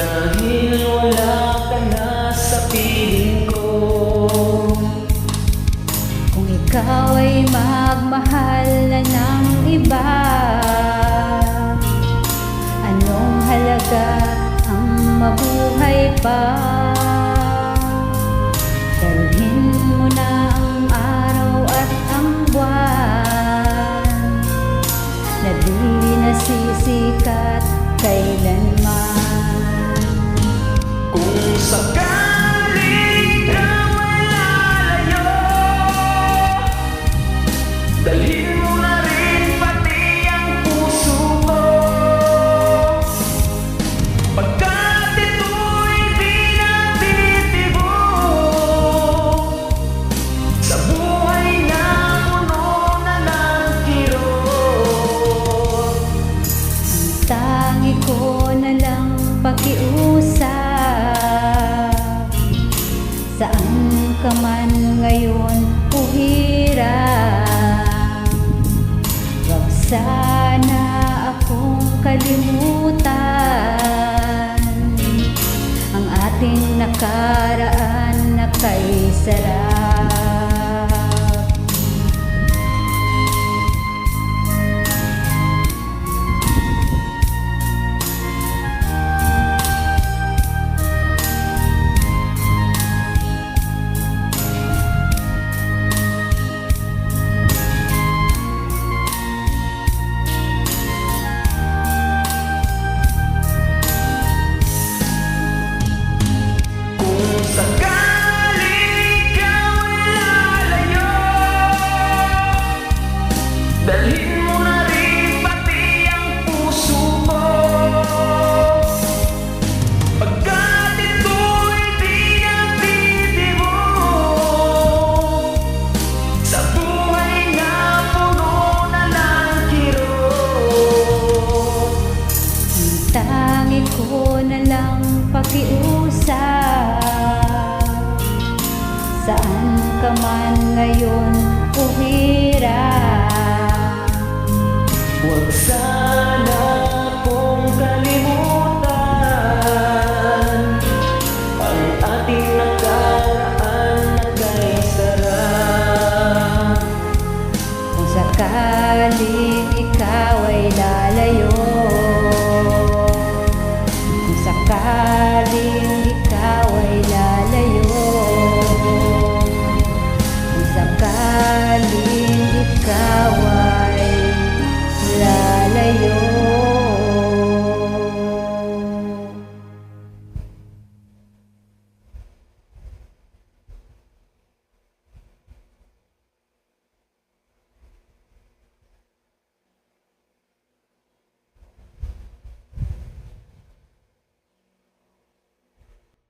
Dahil wala ka na sa piling ko. Kung ikaw ay magmahal na ng iba, anong halaga ang mabuhay pa? Dalhin mo na ang araw at ang buwan na di nasisikat kailanman. Kung sakaling ikaw ay lalayo, dalhin mo na rin pati ang puso ko. Pagkat ito'y di natitibok sa buhay na puno na ng kirot. Ang tangi ko na lang pakiusap, saan ka man ngayon o hirap, wag sana akong kalimutan ang ating nakaraan na kay sarap. Sakaling ikaw ay lalayo, dalhin mo na rin pati ang puso ko. Pagkat ito'y di natitibok sa buhay na puno na ng kirot. Ang tangi ko na lang pakiusap, saan ka man ngayon o hirap, Huwag